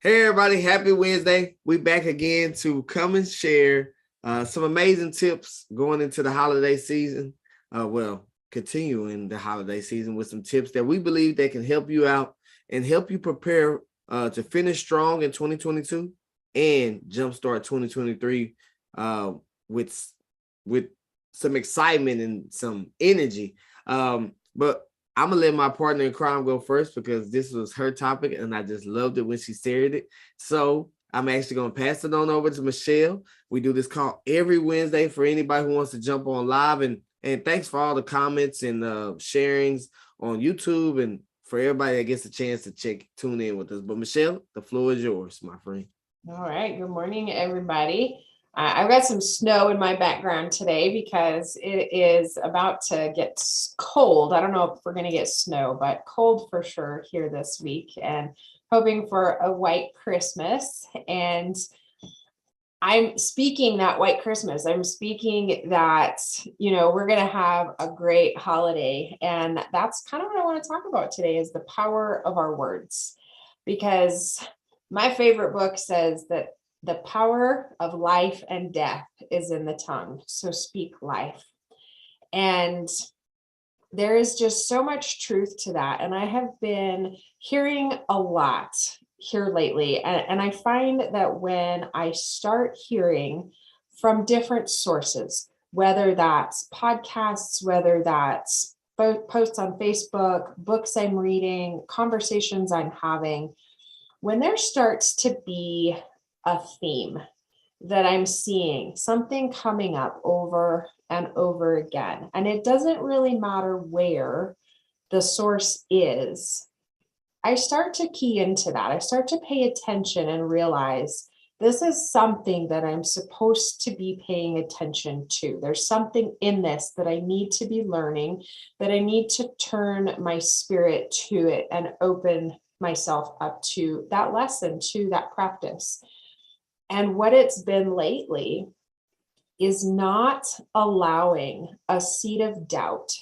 Hey everybody, happy Wednesday. We back again to come and share some amazing tips going into the holiday season. Continuing the holiday season with some tips that we believe that can help you out and help you prepare to finish strong in 2022 and jumpstart 2023 with with some excitement and some energy. But I'm gonna let my partner in crime go first because this was her topic and I just loved it when she shared it. So I'm actually gonna pass it on over to Michelle. We do this call every Wednesday for anybody who wants to jump on live, and thanks for all the comments and sharings on YouTube and for everybody that gets a chance to tune in with us. But Michelle, the floor is yours, my friend. All right. Good morning, everybody. I've got some snow in my background today because it is about to get cold. I don't know if we're going to get snow, but cold for sure here this week, and hoping for a white Christmas. And I'm speaking that white Christmas. I'm speaking that, we're going to have a great holiday. And that's kind of what I want to talk about today is the power of our words. Because my favorite book says that the power of life and death is in the tongue. So speak life. And there is just so much truth to that. And I have been hearing a lot here lately. And I find that when I start hearing from different sources, whether that's podcasts, whether that's posts on Facebook, books I'm reading, conversations I'm having, when there starts to be a theme that I'm seeing, something coming up over and over again, and it doesn't really matter where the source is, I start to key into that. I start to pay attention and realize this is something that I'm supposed to be paying attention to. There's something in this that I need to be learning, that I need to turn my spirit to it and open myself up to that lesson, to that practice. And what it's been lately is not allowing a seed of doubt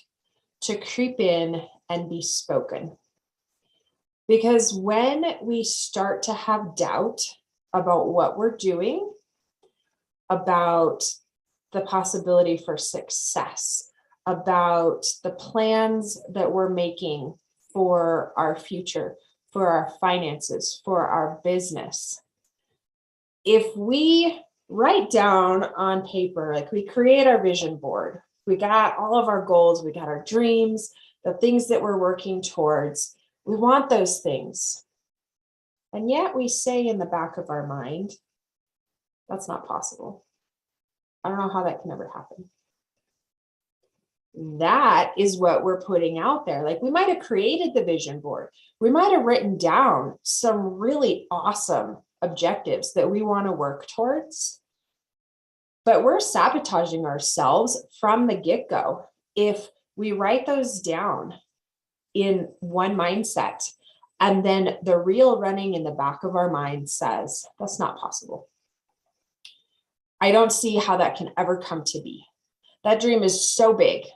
to creep in and be spoken. Because when we start to have doubt about what we're doing, about the possibility for success, about the plans that we're making for our future, for our finances, for our business, if we write down on paper, like we create our vision board, we got all of our goals, we got our dreams, the things that we're working towards, we want those things. And yet we say in the back of our mind, that's not possible. I don't know how that can ever happen. That is what we're putting out there. Like we might have created the vision board. We might have written down some really awesome objectives that we want to work towards, but we're sabotaging ourselves from the get-go if we write those down in one mindset and then the real running in the back of our mind says that's not possible. I don't see how that can ever come to be. That dream is so big,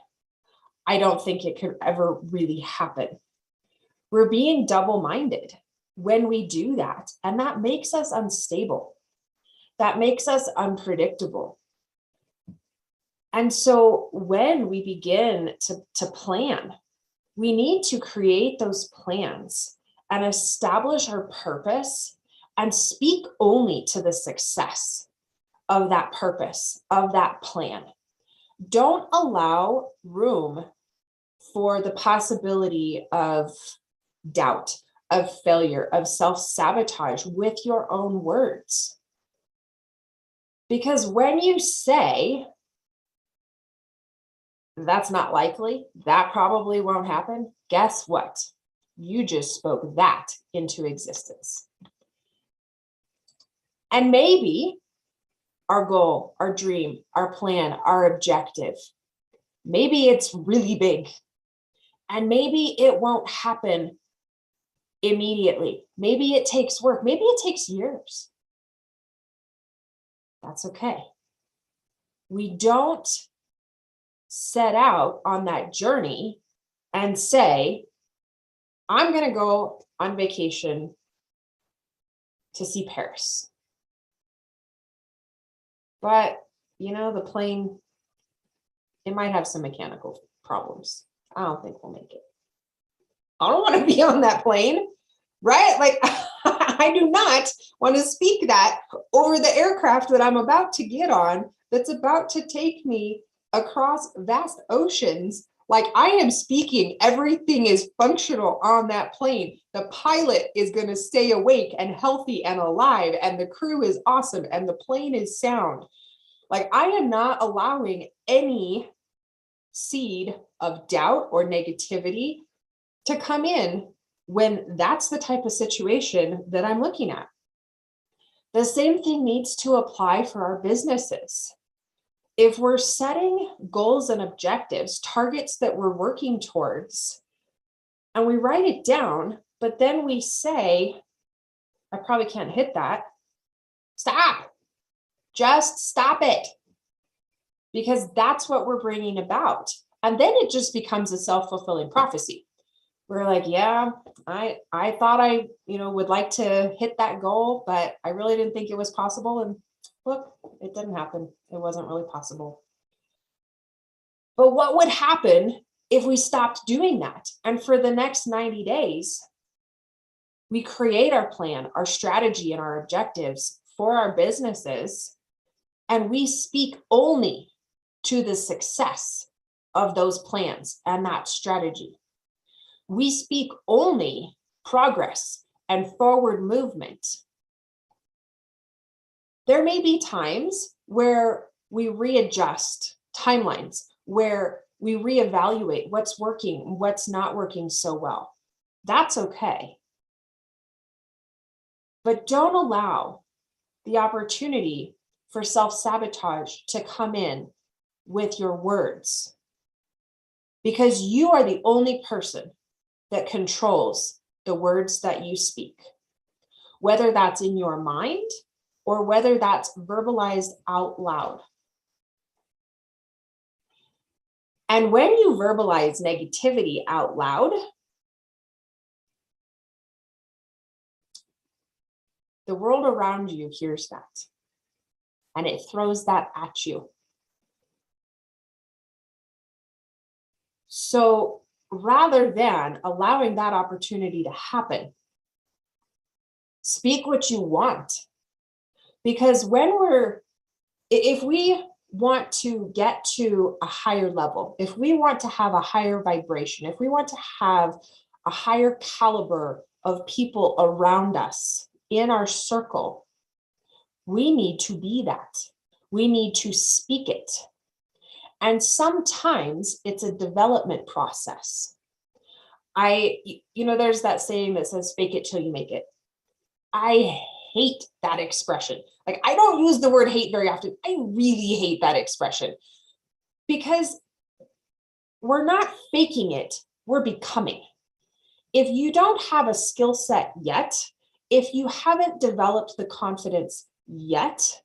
I don't think it could ever really happen. We're being double-minded when we do that, and that makes us unstable. That makes us unpredictable. And so when we begin to plan, we need to create those plans and establish our purpose and speak only to the success of that purpose, of that plan. Don't allow room for the possibility of doubt, of failure, of self-sabotage with your own words. Because when you say, that's not likely, that probably won't happen, guess what? You just spoke that into existence. And maybe our goal, our dream, our plan, our objective, maybe it's really big. And maybe it won't happen immediately. Maybe it takes work. Maybe it takes years. That's okay. We don't set out on that journey and say, I'm going to go on vacation to see Paris. But, the plane, it might have some mechanical problems. I don't think we'll make it. I don't want to be on that plane, right? Like, I do not want to speak that over the aircraft that I'm about to get on, that's about to take me across vast oceans. Like, I am speaking, everything is functional on that plane. The pilot is going to stay awake and healthy and alive, and the crew is awesome, and the plane is sound. Like, I am not allowing any seed of doubt or negativity to come in when that's the type of situation that I'm looking at. The same thing needs to apply for our businesses. If we're setting goals and objectives, targets that we're working towards, and we write it down, but then we say, I probably can't hit that. Stop. Just stop it. Because that's what we're bringing about. And then it just becomes a self-fulfilling prophecy. We're like, yeah, I thought I, would like to hit that goal, but I really didn't think it was possible. And look, it didn't happen. It wasn't really possible. But what would happen if we stopped doing that? And for the next 90 days, we create our plan, our strategy, and our objectives for our businesses, and we speak only to the success of those plans and that strategy. We speak only progress and forward movement. There may be times where we readjust timelines, where we reevaluate what's working, what's not working so well. That's okay. But don't allow the opportunity for self-sabotage to come in with your words, because you are the only person that controls the words that you speak, whether that's in your mind or whether that's verbalized out loud. And when you verbalize negativity out loud, the world around you hears that, and it throws that at you. So rather than allowing that opportunity to happen, speak what you want. Because if we want to get to a higher level, if we want to have a higher vibration, if we want to have a higher caliber of people around us in our circle, we need to be that. We need to speak it. And sometimes it's a development process. There's that saying that says, fake it till you make it. I hate that expression. Like, I don't use the word hate very often. I really hate that expression, because we're not faking it, we're becoming. If you don't have a skill set yet, if you haven't developed the confidence yet,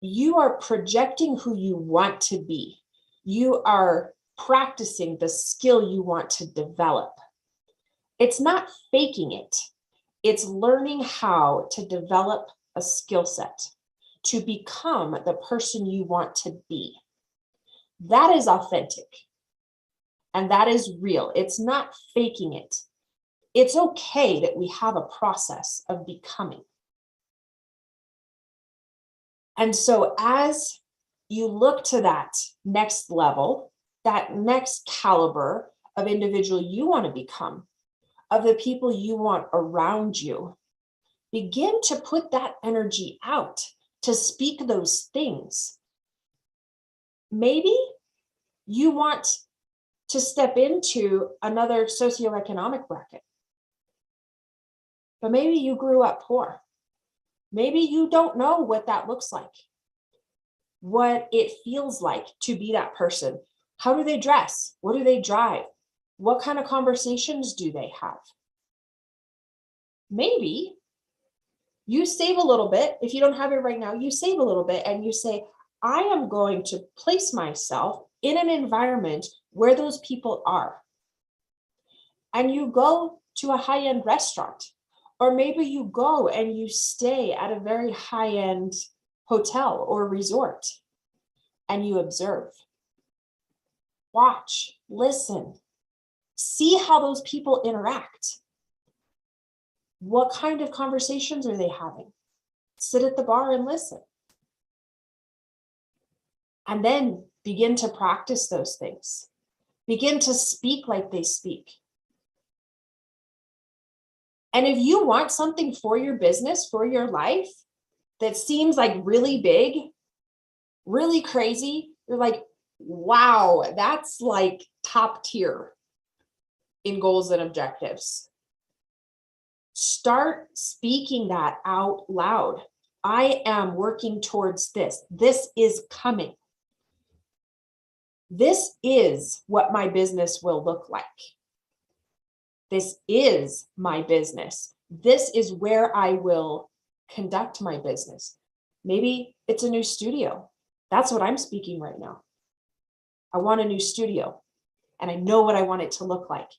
you are projecting who you want to be. You are practicing the skill you want to develop. It's not faking it. It's learning how to develop a skill set to become the person you want to be. That is authentic. And that is real. It's not faking it. It's okay that we have a process of becoming. And so as you look to that next level, that next caliber of individual you want to become, of the people you want around you, begin to put that energy out to speak those things. Maybe you want to step into another socioeconomic bracket, but maybe you grew up poor. Maybe you don't know what that looks like, what it feels like to be that person. How do they dress? What do they drive? What kind of conversations do they have? Maybe you save a little bit. If you don't have it right now, you save a little bit and you say, I am going to place myself in an environment where those people are. And you go to a high-end restaurant, Or maybe you go and you stay at a very high-end hotel or resort and you observe, watch, listen, see how those people interact. What kind of conversations are they having? Sit at the bar and listen. And then begin to practice those things. Begin to speak like they speak. And if you want something for your business, for your life, that seems like really big, really crazy, you're like, wow, that's like top tier in goals and objectives. Start speaking that out loud. I am working towards this. This is coming. This is what my business will look like. This is my business. This is where I will conduct my business. Maybe it's a new studio. That's what I'm speaking right now. I want a new studio and I know what I want it to look like.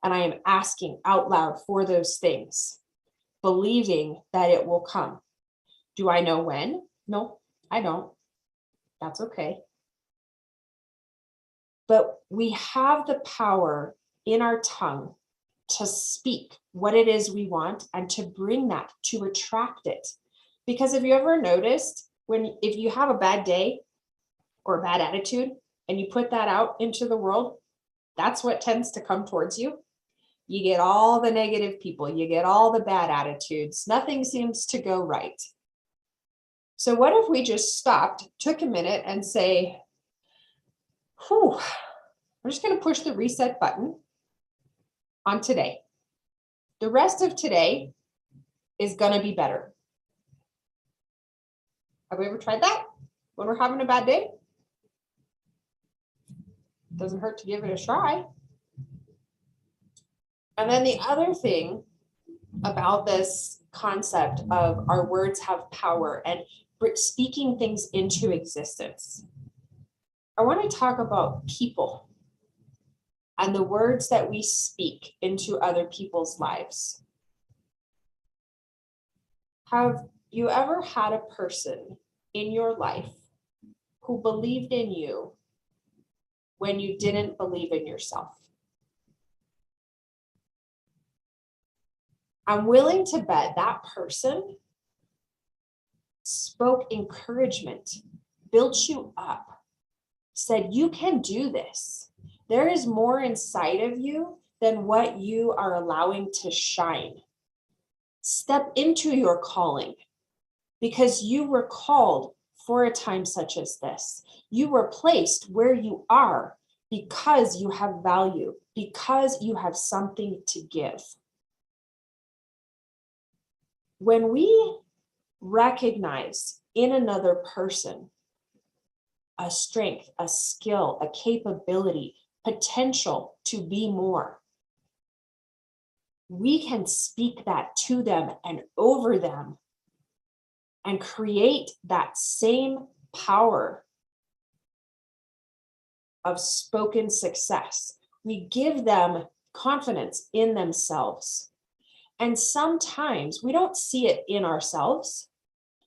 And I am asking out loud for those things, believing that it will come. Do I know when? No, I don't. That's okay. But we have the power in our tongue to speak what it is we want and to bring that, to attract it. Because have you ever noticed if you have a bad day or a bad attitude and you put that out into the world, that's what tends to come towards you. You get all the negative people, you get all the bad attitudes, nothing seems to go right. So what if we just stopped, took a minute and say, whew, I'm just going to push the reset button on today. The rest of today is going to be better. Have we ever tried that when we're having a bad day? Doesn't hurt to give it a try. And then the other thing about this concept of our words have power and speaking things into existence, I want to talk about people and the words that we speak into other people's lives. Have you ever had a person in your life who believed in you when you didn't believe in yourself? I'm willing to bet that person spoke encouragement, built you up, said, you can do this. There is more inside of you than what you are allowing to shine. Step into your calling because you were called for a time such as this. You were placed where you are because you have value, because you have something to give. When we recognize in another person a strength, a skill, a capability, potential to be more, we can speak that to them and over them and create that same power of spoken success. We give them confidence in themselves. And sometimes we don't see it in ourselves,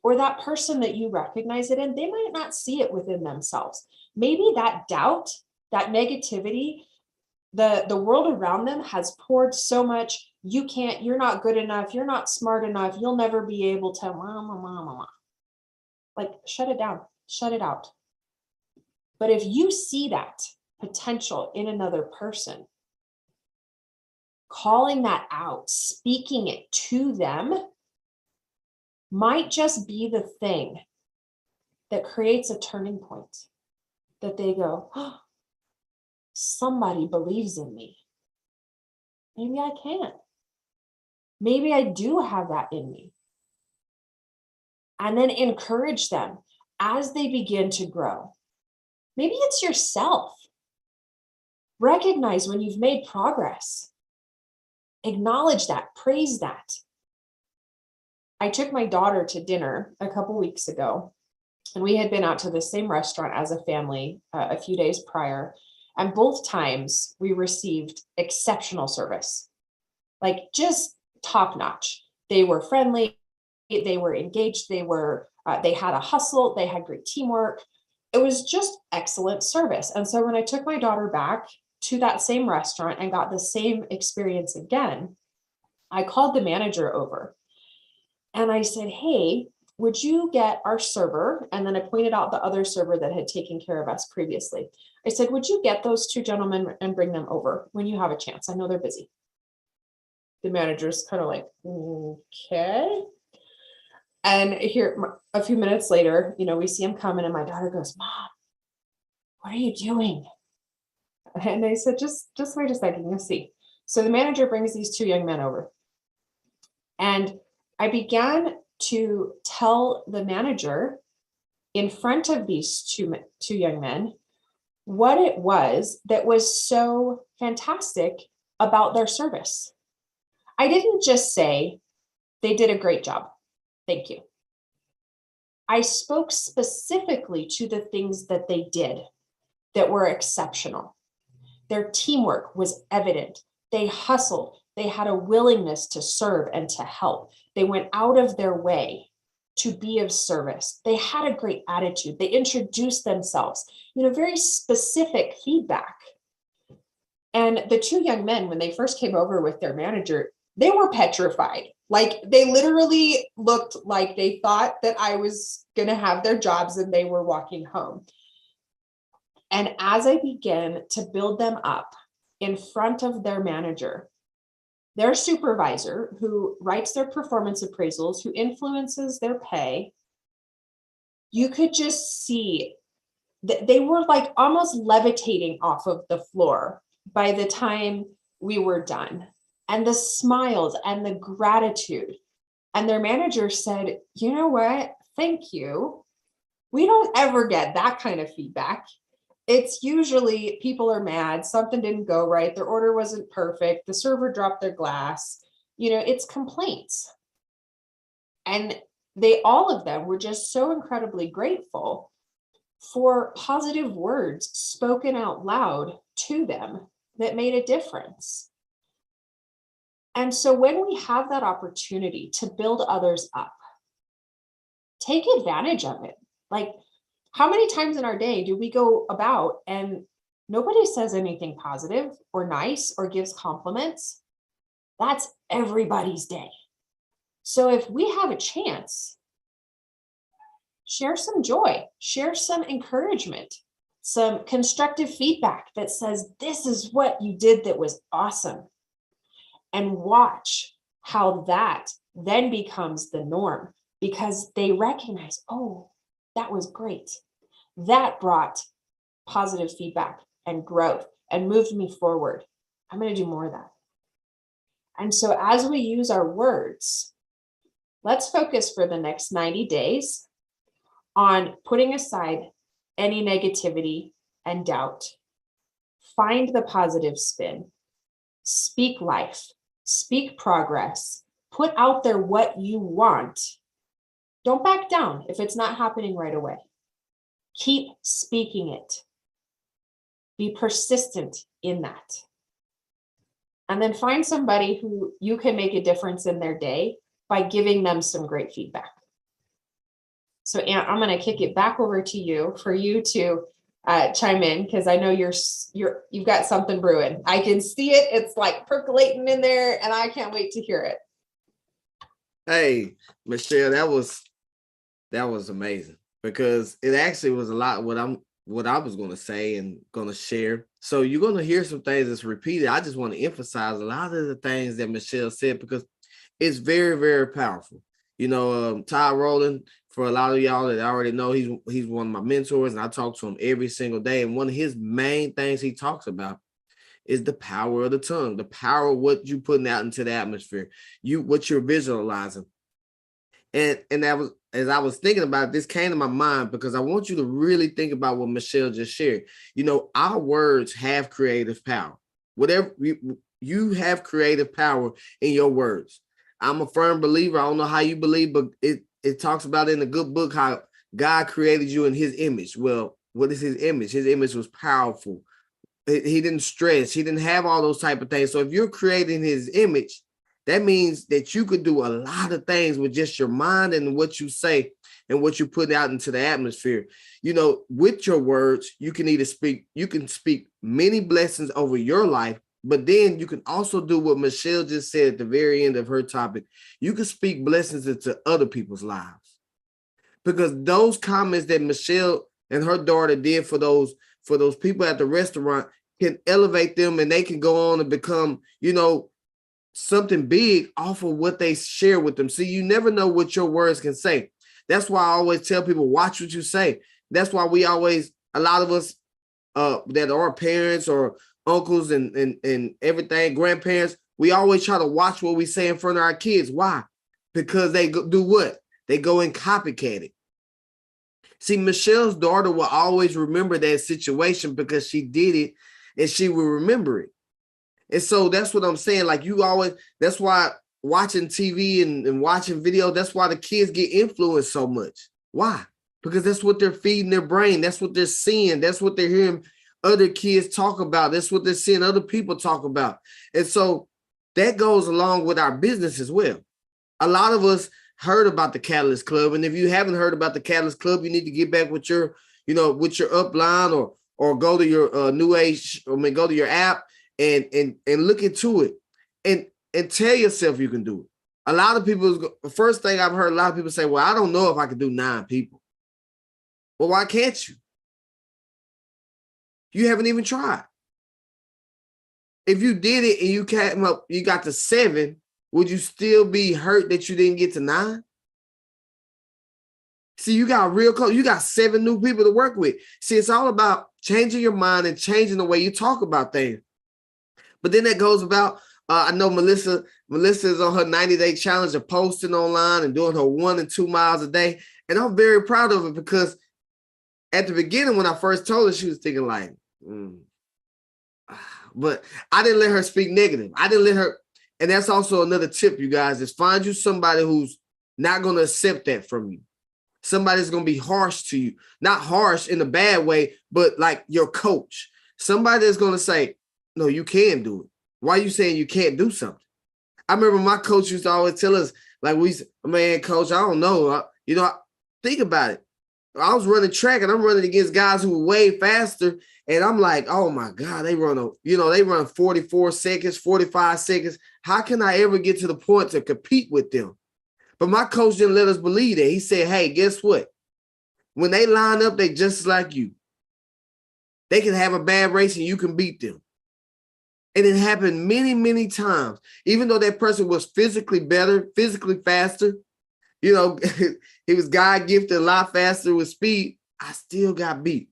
or that person that you recognize it in, they might not see it within themselves. Maybe that doubt, that negativity, the world around them has poured so much, you can't, you're not good enough, you're not smart enough, you'll never be able to, like, shut it down, shut it out. But if you see that potential in another person, calling that out, speaking it to them might just be the thing that creates a turning point, that they go, oh, somebody believes in me. Maybe I can. Maybe I do have that in me. And then encourage them as they begin to grow. Maybe it's yourself. Recognize when you've made progress. Acknowledge that, praise that. I took my daughter to dinner a couple weeks ago, and we had been out to the same restaurant as a family a few days prior. And both times we received exceptional service, like just top notch. They were friendly, they were engaged, they had a hustle, they had great teamwork. It was just excellent service. And so when I took my daughter back to that same restaurant and got the same experience again, I called the manager over and I said, hey, would you get our server? And then I pointed out the other server that had taken care of us previously. I said, would you get those two gentlemen and bring them over when you have a chance? I know they're busy. The manager's kind of like, okay. And here, a few minutes later, we see him coming and my daughter goes, Mom, what are you doing? And I said, just wait a second, you'll see. So the manager brings these two young men over. And I began to tell the manager in front of these two young men what it was that was so fantastic about their service. I didn't just say they did a great job. Thank you. I spoke specifically to the things that they did that were exceptional. Their teamwork was evident. They hustled. They had a willingness to serve and to help. They went out of their way to be of service. They had a great attitude. They introduced themselves, very specific feedback. And the two young men, when they first came over with their manager, they were petrified. Like they literally looked like they thought that I was going to have their jobs and they were walking home. And as I began to build them up in front of their manager, their supervisor, who writes their performance appraisals, who influences their pay, you could just see that they were like almost levitating off of the floor by the time we were done. And the smiles and the gratitude. And their manager said, you know what? Thank you. We don't ever get that kind of feedback. It's usually people are mad, something didn't go right, their order wasn't perfect, the server dropped their glass, it's complaints. And all of them were just so incredibly grateful for positive words spoken out loud to them that made a difference. And so when we have that opportunity to build others up, take advantage of it. Like, how many times in our day do we go about and nobody says anything positive or nice or gives compliments? That's everybody's day. So if we have a chance, share some joy, share some encouragement, some constructive feedback that says, this is what you did that was awesome. And watch how that then becomes the norm because they recognize, oh, that was great. That brought positive feedback and growth and moved me forward. I'm going to do more of that. And so as we use our words, let's focus for the next 90 days on putting aside any negativity and doubt. Find the positive spin. Speak life. Speak progress. Put out there what you want. Don't back down if it's not happening right away. Keep speaking it. Be persistent in that. And then find somebody who you can make a difference in their day by giving them some great feedback. So Aunt, I'm going to kick it back over to you for you to chime in because I know you've got something brewing. I can see it. It's like percolating in there and I can't wait to hear it. Hey, Michelle, that was amazing because it actually was a lot what I was going to say and going to share. So you're going to hear some things that's repeated. I just want to emphasize a lot of the things that Michelle said because it's very, very powerful. Todd Rowland, for a lot of y'all that already know, he's one of my mentors and I talk to him every single day. And one of his main things he talks about is the power of the tongue, the power of what you're putting out into the atmosphere, what you're visualizing. And that was, as I was thinking about it, this came to my mind because I want you to really think about what Michelle just shared. Our words have creative power. Whatever you have creative power in your words. I'm a firm believer. I don't know how you believe, but it talks about in the good book how God created you in his image. Well, what is his image? His image was powerful. He didn't stress. He didn't have all those type of things. So if you're creating his image, That means that you could do a lot of things with just your mind and what you say and what you put out into the atmosphere. You know, with your words, you can speak many blessings over your life, but then you can also do what Michelle just said at the very end of her topic. You can speak blessings into other people's lives, because those comments that Michelle and her daughter did for those people at the restaurant can elevate them, and they can go on and become, you know, something big off of what they share with them. See, you never know what your words can say. That's why I always tell people, watch what you say. That's why a lot of us that are parents or uncles and everything, grandparents, we always try to watch what we say in front of our kids. Why? Because they do what? They go and copycat it. See, Michelle's daughter will always remember that situation because she did it and she will remember it. And so that's what I'm saying. Like, that's why watching TV and watching video, that's why the kids get influenced so much. Why? Because that's what they're feeding their brain. That's what they're seeing. That's what they're hearing other kids talk about. That's what they're seeing other people talk about. And so that goes along with our business as well. A lot of us heard about the Catalyst Club. And if you haven't heard about the Catalyst Club, you need to get back with your upline or go to your New Age, go to your app and look into it and tell yourself you can do it. A lot of people, the first thing I've heard a lot of people say, well, I don't know if I can do 9 people. Well, why can't you? You haven't even tried. If you did it and you got to 7, would you still be hurt that you didn't get to 9? See, you got real close. You got 7 new people to work with. See, it's all about changing your mind and changing the way you talk about things. But then that goes about, I know Melissa is on her 90-day challenge of posting online and doing her 1 and 2 miles a day. And I'm very proud of it, because at the beginning, when I first told her, she was thinking like, but I didn't let her speak negative. I didn't let her. And that's also another tip, you guys, is find you somebody who's not going to accept that from you. Somebody's going to be harsh to you, not harsh in a bad way, but like your coach, somebody that's going to say, no, you can do it. Why are you saying you can't do something? I remember my coach used to always tell us, like, man, coach, I don't know. Think about it. I was running track and I'm running against guys who were way faster. And I'm like, oh my God, they run 44 seconds, 45 seconds. How can I ever get to the point to compete with them? But my coach didn't let us believe that. He said, hey, guess what? When they line up, they just like you. They can have a bad race and you can beat them. And it happened many, many times. Even though that person was physically better, physically faster, he was God gifted a lot faster with speed, I still got beat.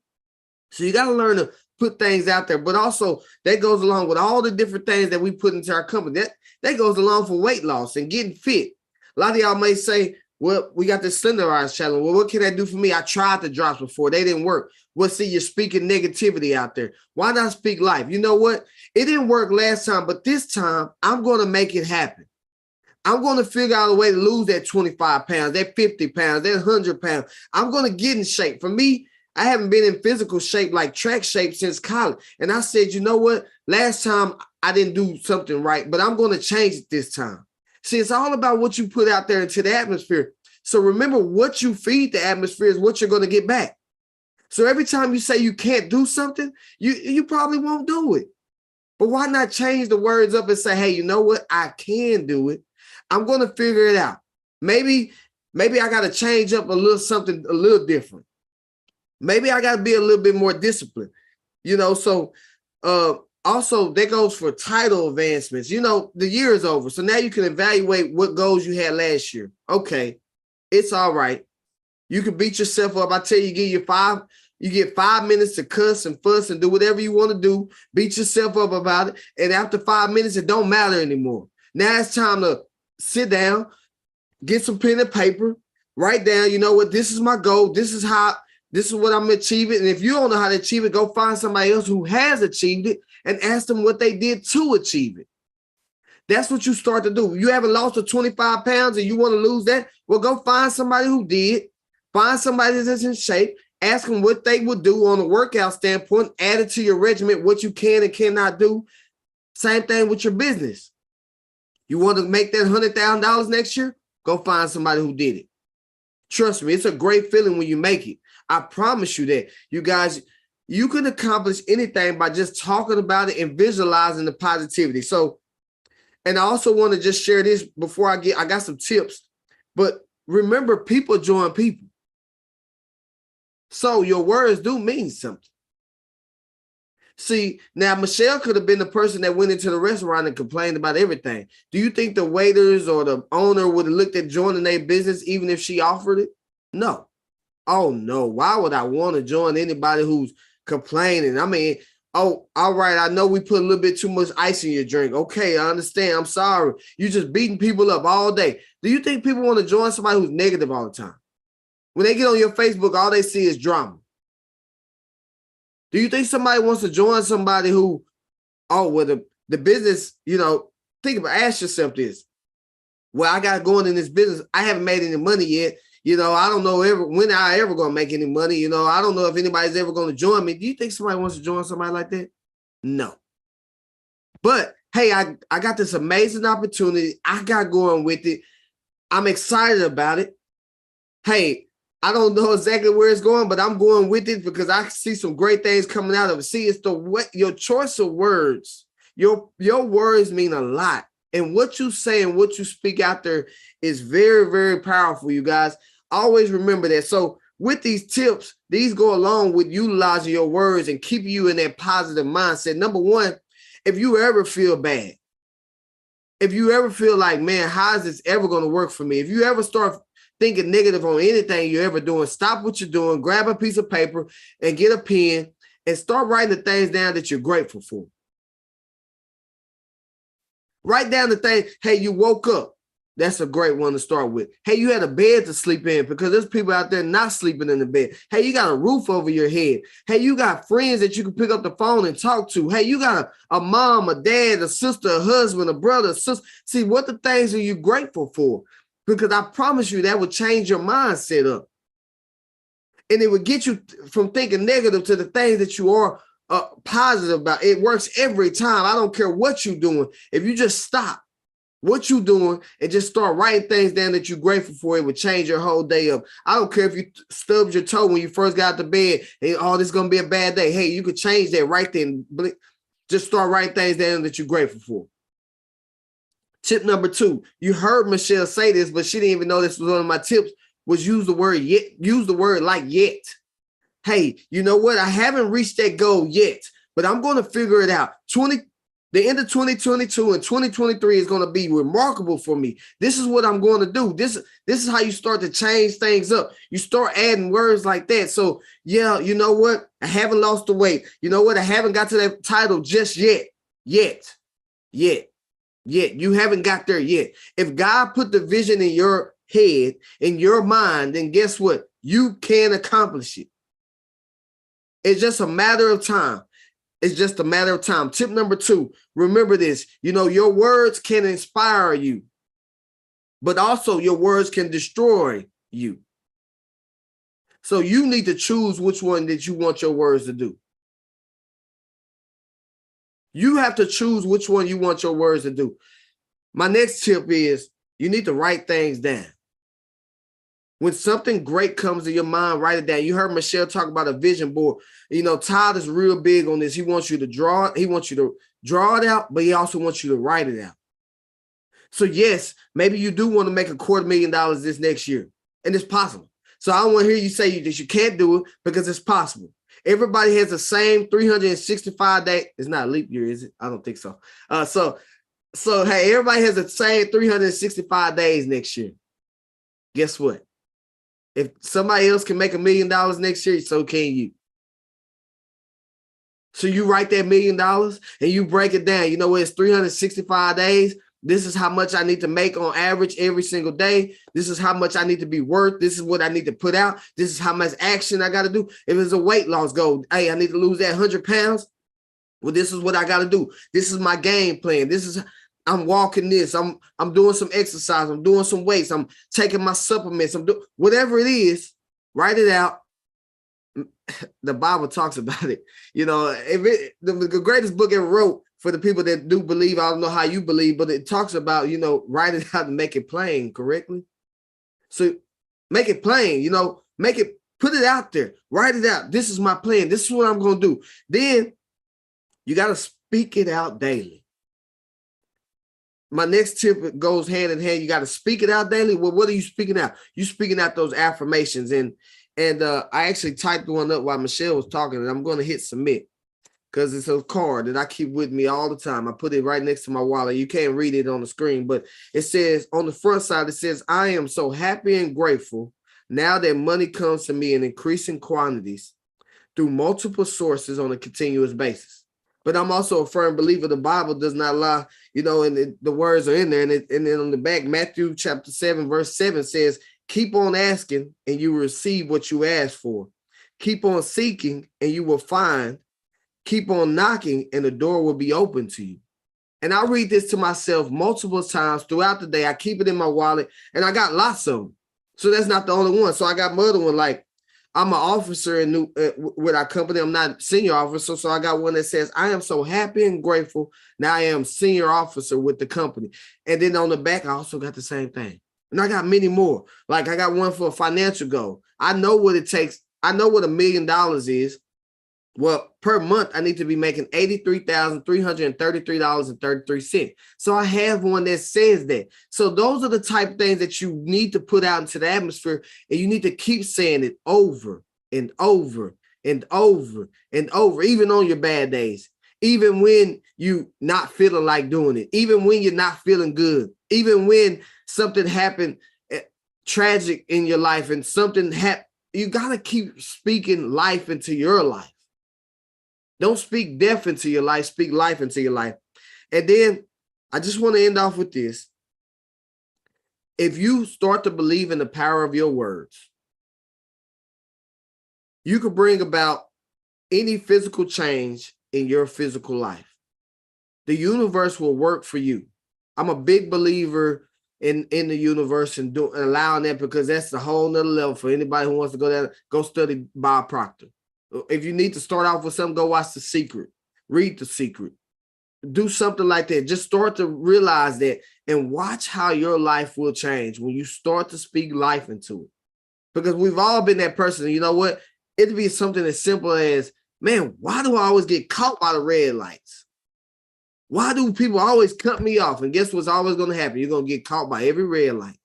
So you got to learn to put things out there. But also that goes along with all the different things that we put into our company. That goes along for weight loss and getting fit. A lot of y'all may say, well, we got this Slenderize challenge. Well, what can that do for me? I tried the drops before. They didn't work. Well, see, you're speaking negativity out there. Why not speak life? You know what? It didn't work last time, but this time I'm going to make it happen. I'm going to figure out a way to lose that 25 pounds, that 50 pounds, that 100 pounds. I'm going to get in shape. For me, I haven't been in physical shape, like track shape, since college. And I said, you know what? Last time I didn't do something right, but I'm going to change it this time. See, it's all about what you put out there into the atmosphere. So remember, what you feed the atmosphere is what you're going to get back. So every time you say you can't do something, you probably won't do it. But why not change the words up and say, hey, you know what? I can do it. I'm going to figure it out. Maybe I got to change up something a little different. Maybe I got to be a little bit more disciplined, So also that goes for title advancements. The year is over. So now you can evaluate what goals you had last year. Okay, it's all right. You can beat yourself up. I tell you, you get 5 minutes to cuss and fuss and do whatever you want to do. Beat yourself up about it. And after 5 minutes, it don't matter anymore. Now it's time to sit down, get some pen and paper, write down, you know what, this is my goal. This is what I'm achieving. And if you don't know how to achieve it, go find somebody else who has achieved it and ask them what they did to achieve it. That's what you start to do. You haven't lost the 25 pounds and you want to lose that? Well, go find somebody who did. Find somebody that's in shape. Ask them what they would do on a workout standpoint. Add it to your regimen, what you can and cannot do. Same thing with your business. You want to make that $100,000 next year? Go find somebody who did it. Trust me, it's a great feeling when you make it. I promise you that. You guys, you can accomplish anything by just talking about it and visualizing the positivity. So, and I also want to just share this before I got some tips, but remember, people join people. So your words do mean something. See, now Michelle could have been the person that went into the restaurant and complained about everything. Do you think the waiters or the owner would have looked at joining their business even if she offered it? No. Oh, no. Why would I want to join anybody who's complaining? I mean, oh, all right, I know we put a little bit too much ice in your drink. Okay, I understand. I'm sorry. You're just beating people up all day. Do you think people want to join somebody who's negative all the time? When they get on your Facebook, all they see is drama. Do you think somebody wants to join somebody who, oh, well, the business, think about, ask yourself this. Well, I got going in this business. I haven't made any money yet. I don't know when I ever going to make any money. I don't know if anybody's ever going to join me. Do you think somebody wants to join somebody like that? No. But, hey, I got this amazing opportunity. I got going with it. I'm excited about it. Hey, I don't know exactly where it's going, but I'm going with it because I see some great things coming out of it. See, it's your choice of words. Your words mean a lot. And what you say and what you speak out there is very, very powerful, you guys. Always remember that. So with these tips, these go along with utilizing your words and keeping you in that positive mindset. Number one, if you ever feel bad, if you ever feel like, man, how is this ever going to work for me? If you ever start thinking negative on anything you're ever doing, stop what you're doing, grab a piece of paper and get a pen and start writing the things down that you're grateful for. Write down the thing. Hey, you woke up. That's a great one to start with. Hey, you had a bed to sleep in because there's people out there not sleeping in the bed. Hey, you got a roof over your head. Hey, you got friends that you can pick up the phone and talk to. Hey, you got a mom, a dad, a sister, a husband, a brother, a sister. See, what the things are you grateful for? Because I promise you that would change your mindset up. And it would get you from thinking negative to the things that you are positive about. It works every time. I don't care what you're doing. If you just stop what you're doing and just start writing things down that you're grateful for, it would change your whole day up. I don't care if you stubbed your toe when you first got out of bed and, oh, this is going to be a bad day. Hey, you could change that right then. Just start writing things down that you're grateful for. Tip number 2, you heard Michelle say this, but she didn't even know this was one of my tips, was use the word yet. Use the word like yet. Hey, you know what? I haven't reached that goal yet, but I'm going to figure it out. The end of 2022 and 2023 is going to be remarkable for me. This is what I'm going to do. This is how you start to change things up. You start adding words like that. So, yeah, you know what? I haven't lost the weight. You know what? I haven't got to that title just yet. Yet. You haven't got there yet. If God put the vision in your head, in your mind, then guess what? You can accomplish it. It's just a matter of time. It's just a matter of time. Tip number 2, remember this. Your words can inspire you, but also your words can destroy you. So you need to choose which one that you want your words to do. You have to choose which one you want your words to do. My next tip is you need to write things down. When something great comes to your mind, write it down. You heard Michelle talk about a vision board. Todd is real big on this. He wants you to draw it. He wants you to draw it out, but he also wants you to write it out. So yes, maybe you do want to make $250,000 this next year, and it's possible. So I don't want to hear you say that you can't do it, because it's possible. Everybody has the same 365 days. It's not a leap year, is it? I don't think so. So hey, everybody has the same 365 days next year. Guess what? If somebody else can make $1 million next year, so can you. So you write that $1 million and you break it down. You know what? It's 365 days. This is how much I need to make on average every single day. This is how much I need to be worth. This is what I need to put out. This is how much action I got to do. If it's a weight loss goal, hey, I need to lose that 100 pounds. Well, this is what I got to do. This is my game plan. I'm walking this. I'm doing some exercise. I'm doing some weights. I'm taking my supplements. I'm doing whatever it is. Write it out. the Bible talks about it. You know, the greatest book ever wrote for the people that do believe. I don't know how you believe, but it talks about, you know, write it out and make it plain correctly. So make it plain, you know, put it out there, write it out. This is my plan. This is what I'm going to do. Then you got to speak it out daily. My next tip goes hand in hand. You got to speak it out daily. Well, what are you speaking out? You speaking out those affirmations. And I actually typed one up while Michelle was talking, and I'm going to hit submit because it's a card that I keep with me all the time. I put it right next to my wallet. You can't read it on the screen, but it says on the front side, it says, I am so happy and grateful now that money comes to me in increasing quantities through multiple sources on a continuous basis. But I'm also a firm believer the Bible does not lie, you know, and the words are in there. And then on the back, Matthew chapter 7, verse 7 says, keep on asking and you will receive what you ask for. Keep on seeking and you will find. Keep on knocking and the door will be open to you. And I read this to myself multiple times throughout the day. I keep it in my wallet and I got lots of them. So that's not the only one. So I got my other one, like I'm an officer with our company. I'm not senior officer. So I got one that says, I am so happy and grateful. Now I am senior officer with the company. And then on the back, I also got the same thing. And I got many more. Like I got one for a financial goal. I know what it takes. I know what $1 million is. Well, per month, I need to be making $83,333.33. So I have one that says that. So those are the type of things that you need to put out into the atmosphere, and you need to keep saying it over and over and over and over, even on your bad days, even when you not feeling like doing it, even when you're not feeling good, even when something happened tragic in your life and something happened. You got to keep speaking life into your life. Don't speak death into your life, speak life into your life. And then I just want to end off with this. If you start to believe in the power of your words, you could bring about any physical change in your physical life. The universe will work for you. I'm a big believer in the universe and allowing that, because that's a whole nother level for anybody who wants to go there, go study Bob Proctor. If you need to start off with something, go watch The Secret, read The Secret, do something like that. Just start to realize that and watch how your life will change when you start to speak life into it. Because we've all been that person. You know what? It'd be something as simple as, man, why do I always get caught by the red lights? Why do people always cut me off? And guess what's always going to happen? You're going to get caught by every red light.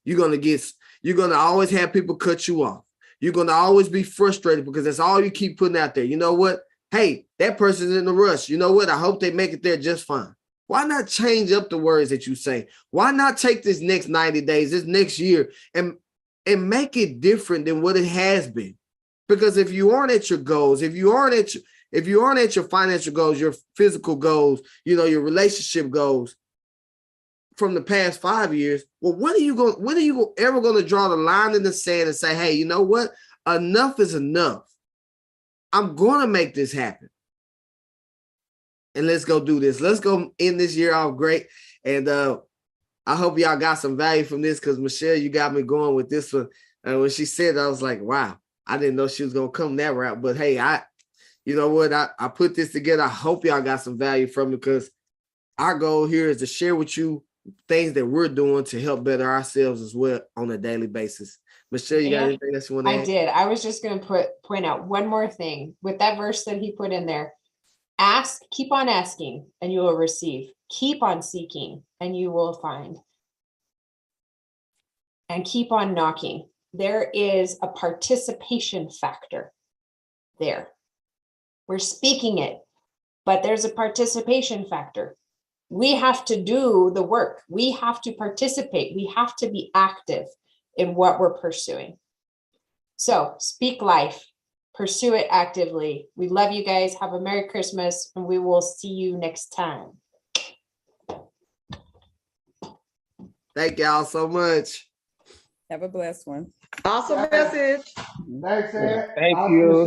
You're going to always have people cut you off. You're going to always be frustrated because that's all you keep putting out there. You know what? Hey, that person's in a rush. You know what? I hope they make it there just fine. Why not change up the words that you say? Why not take this next 90 days, this next year, and make it different than what it has been? Because if you aren't at your goals, if you aren't at your financial goals, your physical goals, you know, your relationship goals from the past 5 years, well, when are you ever going to draw the line in the sand and say, hey, you know what? Enough is enough. I'm going to make this happen. And let's go do this. Let's go end this year off great. And I hope y'all got some value from this, because Michelle, you got me going with this one. When she said that, I was like, wow, I didn't know she was going to come that route. But hey, you know what? I put this together. I hope y'all got some value from it, because our goal here is to share with you things that we're doing to help better ourselves as well on a daily basis. Michelle, you got anything else you want to add? I did. I was just going to point out one more thing with that verse that he put in there. Ask, keep on asking, and you will receive. Keep on seeking, and you will find. And keep on knocking. There is a participation factor there. We're speaking it, but there's a participation factor. We have to do the work. We have to participate. We have to be active in what we're pursuing. So speak life, pursue it actively. We love you guys. Have a Merry Christmas, and we will see you next time. Thank y'all so much. Have a blessed one. Awesome message. Thanks, Ed. Thank you.